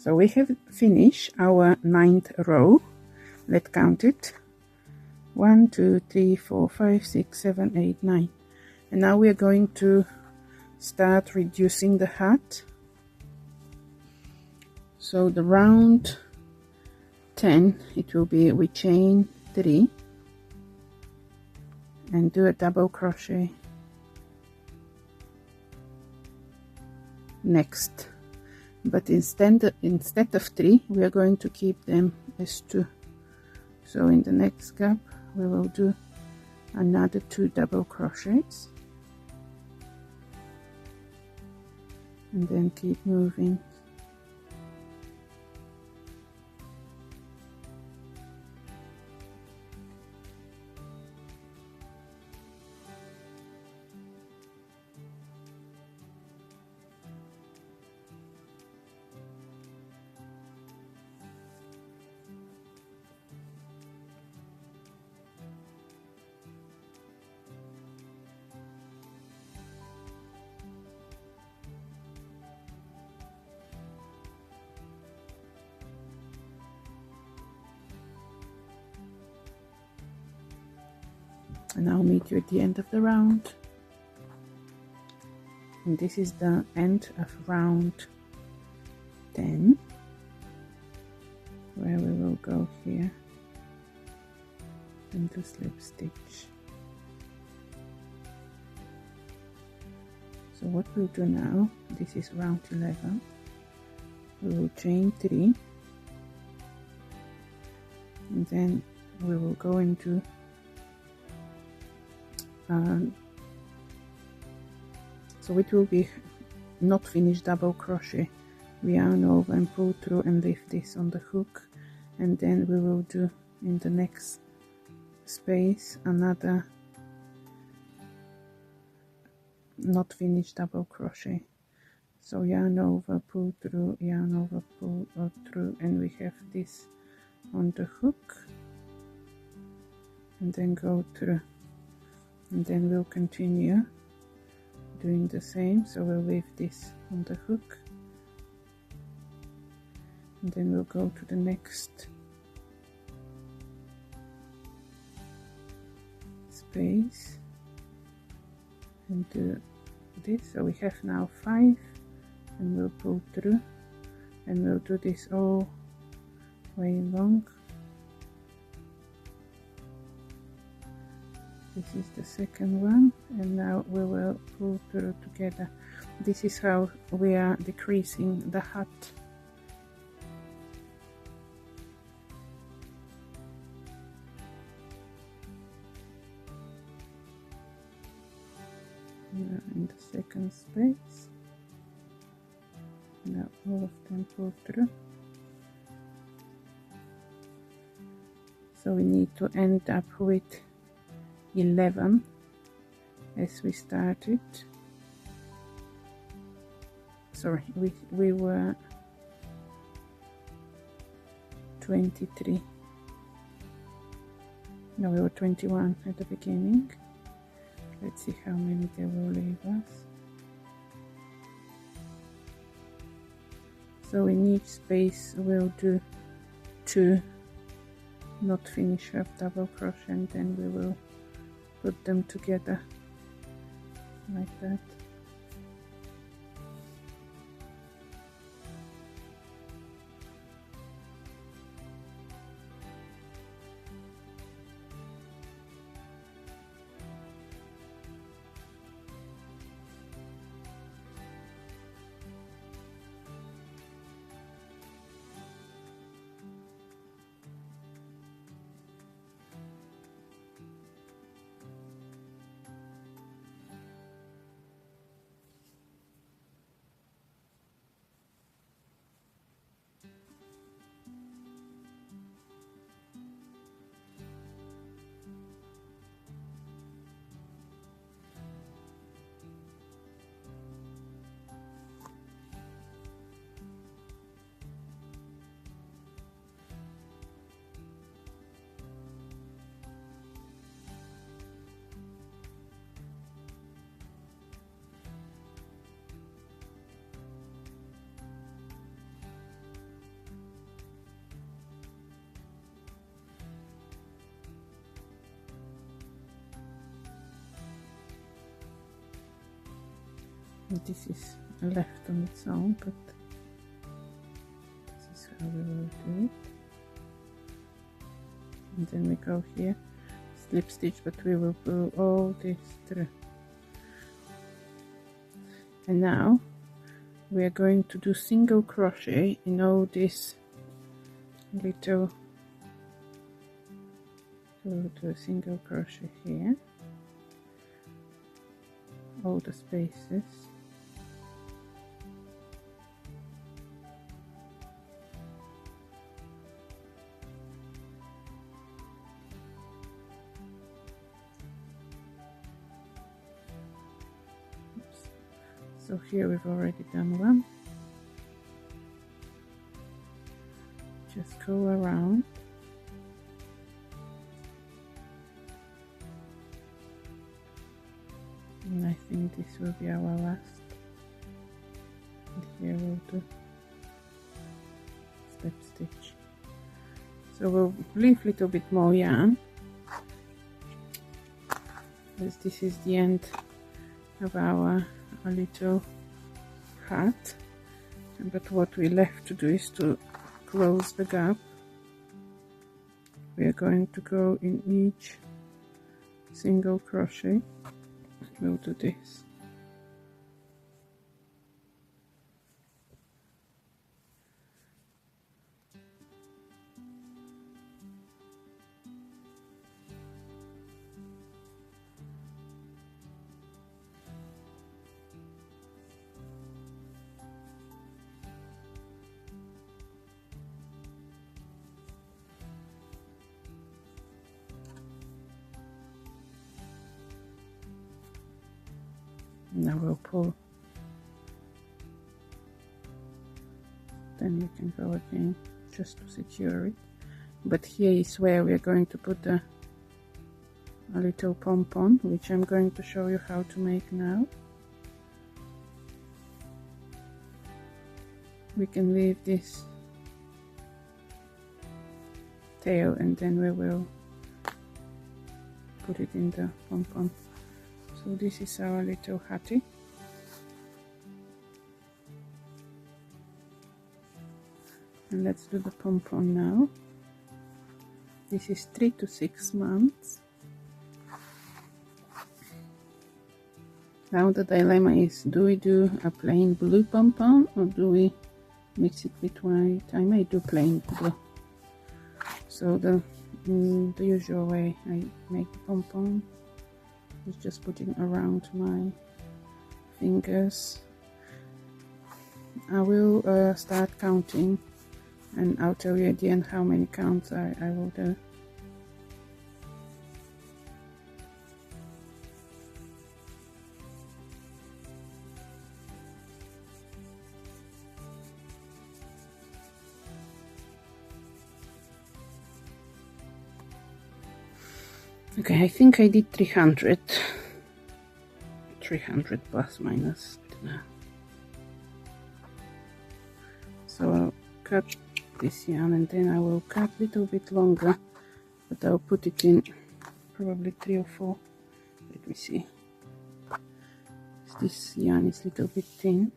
So we have finished our 9th row. Let's count it. 1, 2, 3, 4, 5, 6, 7, 8, 9. And now we are going to start reducing the hat. So the round 10, it will be we chain 3 and do a double crochet next, but instead of 3 we are going to keep them as 2. So in the next gap we will do another 2 double crochets and then keep moving. And I'll meet you at the end of the round. And this is the end of round 10, where we will go here and do slip stitch. So what we'll do now, this is round 11, we will chain 3 and then we will go into so it will be not finished double crochet. We yarn over and pull through and leave this on the hook, and then we will do in the next space another not finished double crochet. So yarn over, pull through, yarn over, pull through, and we have this on the hook and then go through. And then we'll continue doing the same, so we'll leave this on the hook and then we'll go to the next space and do this. So we have now 5 and we'll pull through and we'll do this all way along. This is the second one, and now we will pull through together. This is how we are decreasing the hat. Now in the second space, now all of them pull through. So we need to end up with 11 as we started. Sorry, we were 23. No, we were 21 at the beginning. Let's see how many they will leave us. So in each space we'll do 2 not finish half double crochet, and then we will put them together like that. This is left on its own, but this is how we will do it. And then we go here, slip stitch, but we will pull all this through. And now we are going to do single crochet in all this little, so do a single crochet here, all the spaces. So here we've already done one. Just go around. And I think this will be our last. And here we'll do slip stitch. So we'll leave a little bit more yarn, as this is the end of our little hat. But what we left to do is to close the gap. We are going to go in each single crochet. We'll do this. Now we'll pull, then we can go again just to secure it. But here is where we are going to put a little pom pom, which I'm going to show you how to make now. We can leave this tail and then we will put it in the pom pom. So this is our little hattie. And let's do the pom pom now. This is 3 to 6 months. Now the dilemma is, do we do a plain blue pom pom or do we mix it with white? I may do plain blue. So the usual way I make the pom pom is just putting around my fingers. I will start counting and I'll tell you at the end how many counts I will do. Okay, I think I did 300 plus minus. So I'll cut this yarn and then I will cut a little bit longer, but I'll put it in probably 3 or 4. Let me see. This yarn is a little bit thin.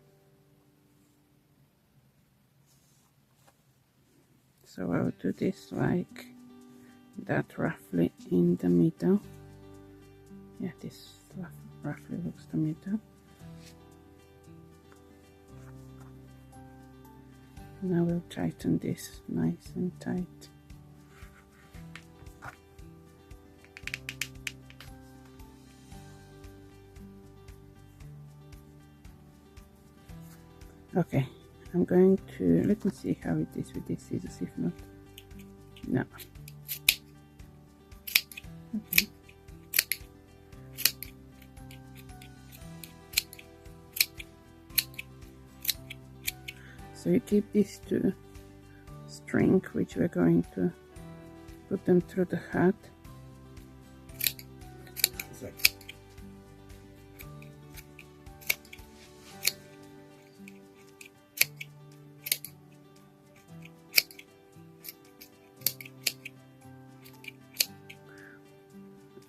So I'll do this like that, roughly in the middle. Yeah, this roughly looks the middle. Now we'll tighten this nice and tight. Okay, I'm going to, let me see how it is with these scissors, if not, no. Okay. So you keep these two string, which we're going to put them through the hat.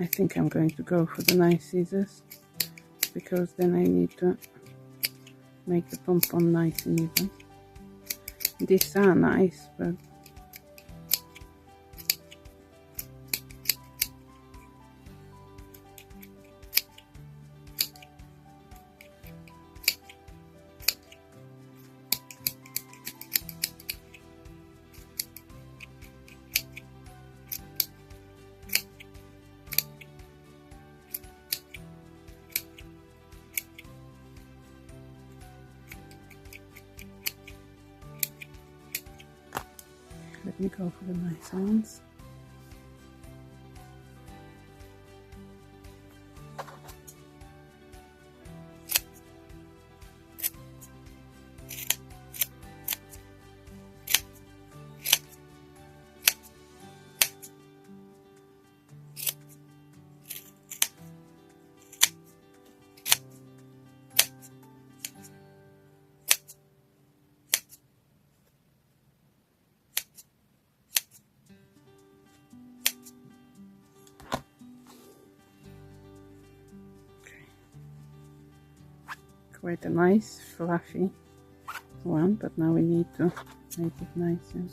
I think I'm going to go for the nice scissors, because then I need to make the pom pom nice and even. These are nice, but let me go for the nice ones. Quite a nice fluffy one, but now we need to make it nice and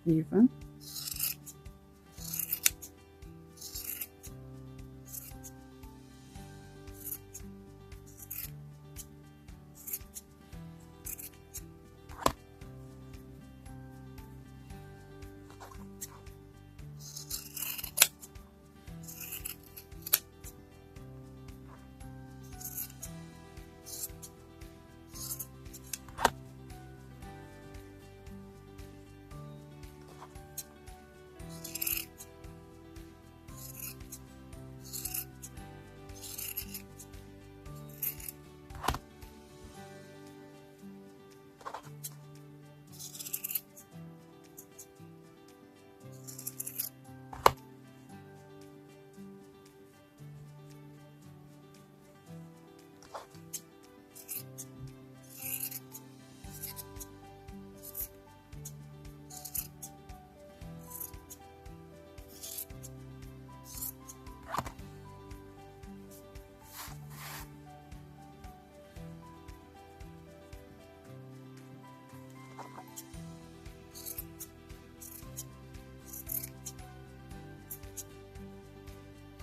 even.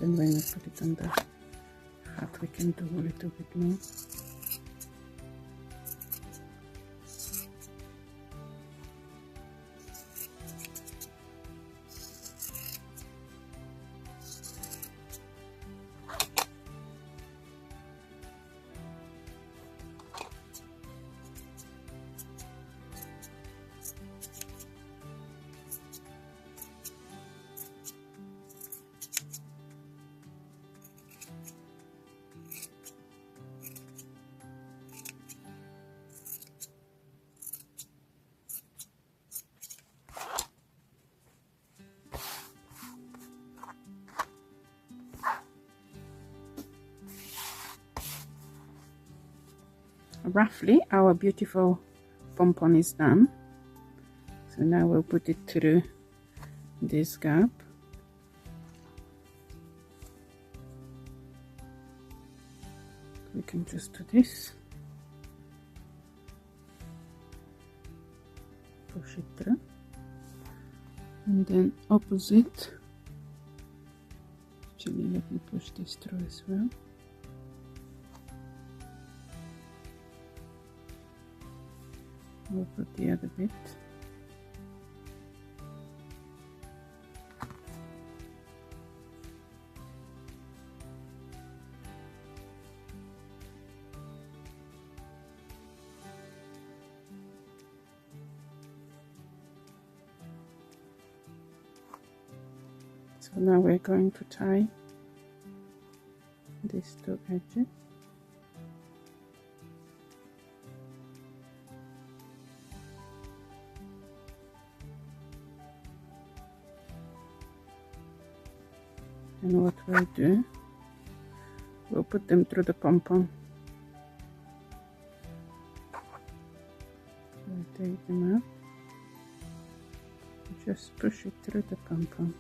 Then when I put it on the hat, we can do a little bit more. Roughly, our beautiful pom pom is done. So now we'll put it through this gap. We can just do this, push it through, and then opposite. Actually, let me push this through as well. We'll put the other bit. So now we're going to tie these two edges. And what we'll do, we'll put them through the pom pom. We'll take them out, just push it through the pom pom.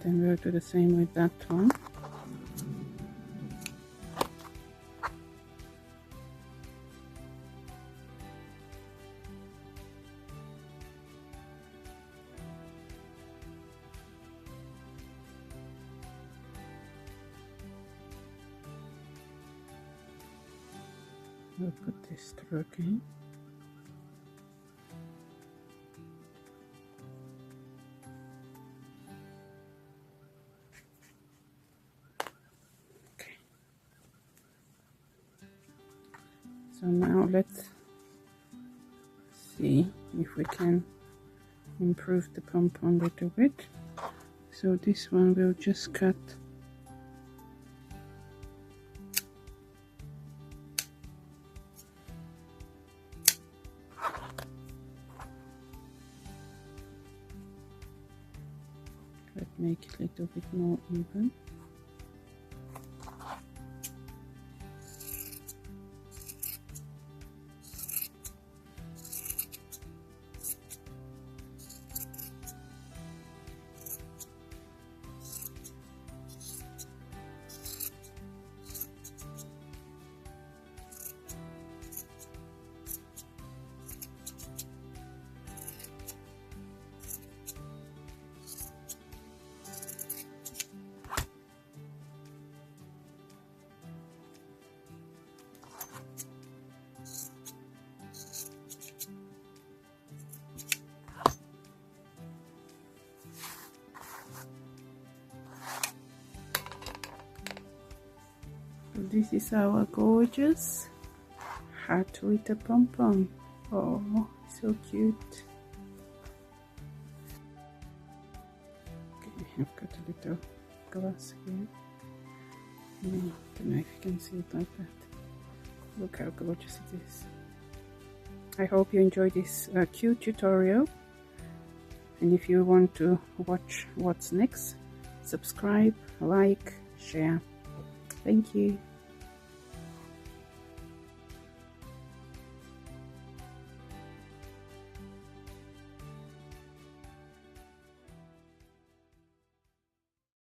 Then we'll do the same with that one. We'll put this through again. Okay. So now let's see if we can improve the pom-pom a little bit. So this one we'll just cut make it a little bit more even. This is our gorgeous hat with a pom-pom. Oh, so cute. Okay, I've got a little glass here. I don't know if you can see it like that. Look how gorgeous it is. I hope you enjoyed this cute tutorial. And if you want to watch what's next, subscribe, like, share. Thank you.